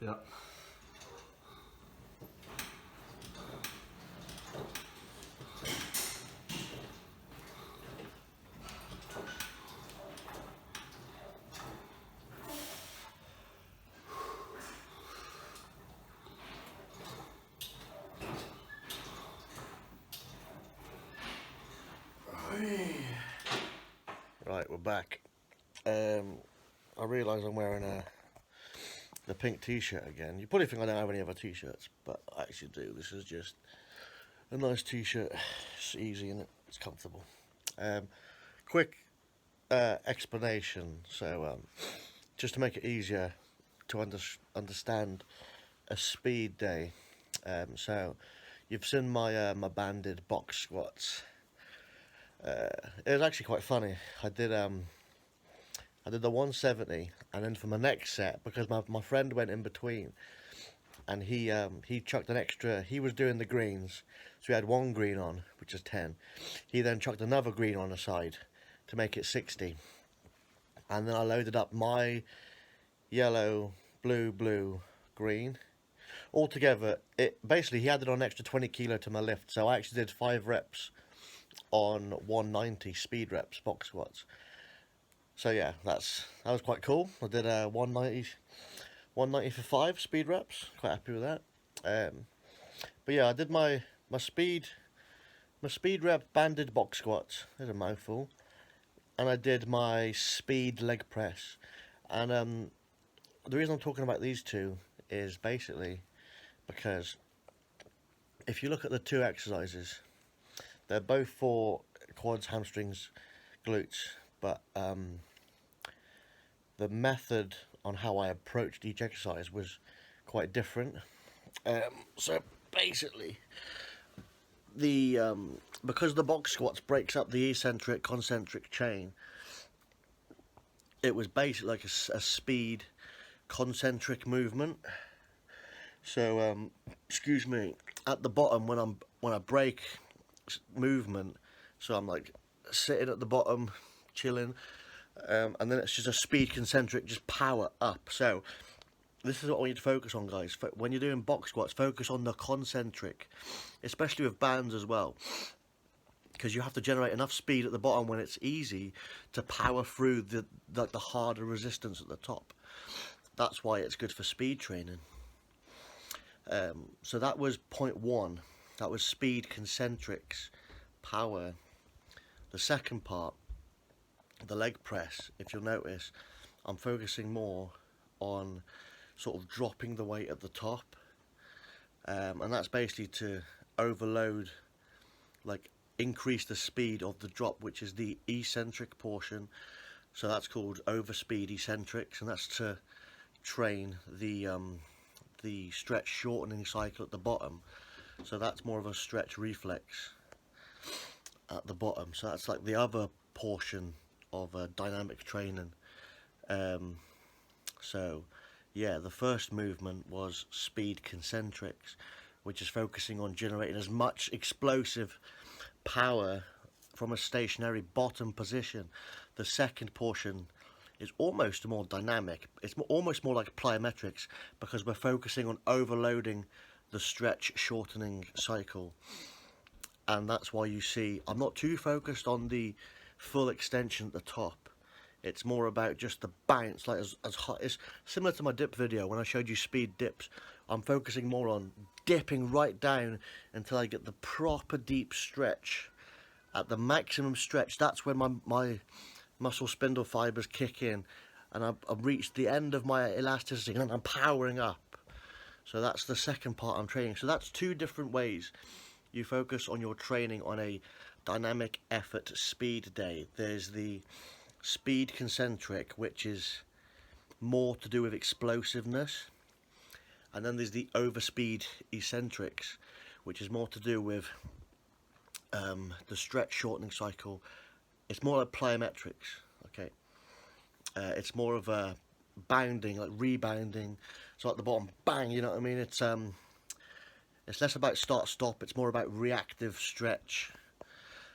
Yeah. Right, we're back. I realise I'm wearing the pink t-shirt again. You probably think I don't have any other t-shirts, but I actually do. This is just a nice t-shirt. It's easy and it's comfortable. Quick explanation. So, just to make it easier to understand a speed day. So, you've seen my banded box squats. It was actually quite funny. I did the 170, and then for my next set, because my friend went in between, and he chucked an extra. He was doing the greens, so he had one green on, which is 10. He then chucked another green on the side to make it 60, and then I loaded up my yellow, blue, green. Altogether, it basically he added on an extra 20 kilo to my lift, so I actually did 5 reps on 190 speed reps box squats. So yeah, that was quite cool. I did 190 for 5 speed reps. Quite happy with that. But yeah, I did my speed rep banded box squats. There's a mouthful. And I did my speed leg press. And the reason I'm talking about these two is basically because if you look at the two exercises, they're both for quads, hamstrings, glutes, but the method on how I approached each exercise was quite different. So basically, the because the box squats breaks up the eccentric concentric chain, it was basically like a speed concentric movement. So excuse me, at the bottom when I break movement, so I'm like sitting at the bottom, chilling, and then it's just a speed concentric, just power up. So this is what we need to focus on, guys. When you're doing box squats, focus on the concentric, especially with bands as well, because you have to generate enough speed at the bottom when it's easy to power through the harder resistance at the top. That's why it's good for speed training. So that was point 1. That was speed concentrics, power. The second part, the leg press, if you'll notice, I'm focusing more on sort of dropping the weight at the top, and that's basically to overload, like increase the speed of the drop, which is the eccentric portion. So that's called overspeed eccentrics, and that's to train the stretch shortening cycle at the bottom. So that's more of a stretch reflex at the bottom. So that's like the other portion of dynamic training. So yeah, the first movement was speed concentrics, which is focusing on generating as much explosive power from a stationary bottom position. The second portion is almost more dynamic. It's almost more like plyometrics, because we're focusing on overloading the stretch shortening cycle. And that's why you see I'm not too focused on the full extension at the top. It's more about just the bounce, like as hot. It's similar to my dip video when I showed you speed dips. I'm focusing more on dipping right down until I get the proper deep stretch. At the maximum stretch, that's when my muscle spindle fibers kick in, and I've reached the end of my elasticity and I'm powering up. So that's the second part I'm training. So that's 2 different ways you focus on your training on a dynamic effort speed day. There's the speed concentric, which is more to do with explosiveness, and then there's the overspeed eccentrics, which is more to do with the stretch shortening cycle. It's more like plyometrics, okay? It's more of a bounding, like rebounding. So at the bottom, bang, you know what I mean? It's less about start-stop, it's more about reactive stretch.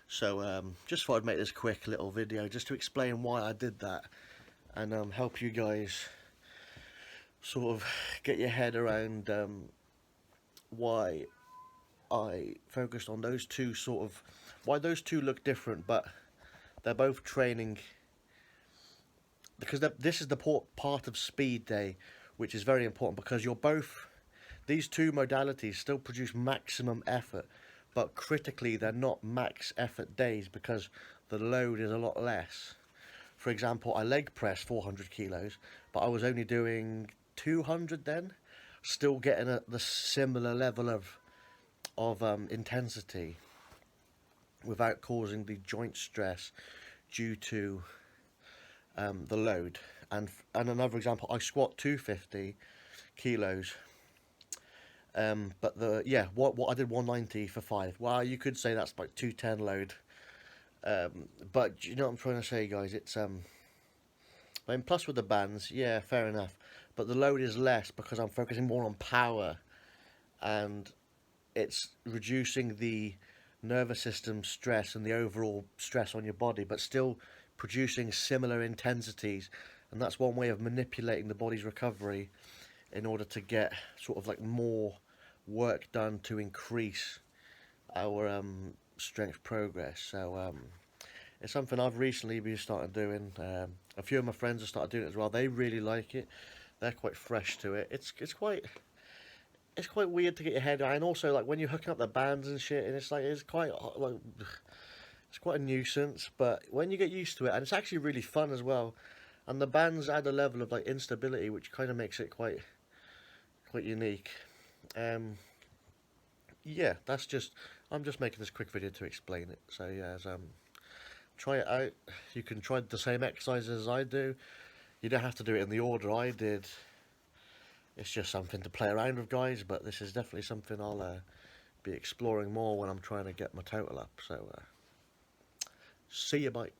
So just thought I'd make this quick little video just to explain why I did that, and help you guys sort of get your head around why I focused on those two why those two look different, but they're both training, because this is the part of speed day, which is very important, because these two modalities still produce maximum effort, but critically they're not max effort days because the load is a lot less. For example, I leg pressed 400 kilos, but I was only doing 200 then, still getting the similar level of intensity without causing the joint stress due to the load. And another example, I squat 250 kilos, but what I did 190 for 5. Well, you could say that's like 210 load. But you know what I'm trying to say, guys? I mean, plus with the bands, yeah, fair enough. But the load is less because I'm focusing more on power, and it's reducing the nervous system stress and the overall stress on your body, but still producing similar intensities. And that's one way of manipulating the body's recovery in order to get sort of like more work done to increase our strength progress. So it's something I've recently been started doing. A few of my friends have started doing it as well. They really like it. They're quite fresh to it. It's quite weird to get your head around. And also, like when you're hooking up the bands and shit, and it's quite like it's quite a nuisance. But when you get used to it, and it's actually really fun as well. And the bands add a level of like instability, which kind of makes it quite unique. Um, yeah, I'm just making this quick video to explain it. So yeah, try it out. You can try the same exercises as I do. You don't have to do it in the order I did. It's just something to play around with, guys. But this is definitely something I'll be exploring more when I'm trying to get my total up. So see you, bye.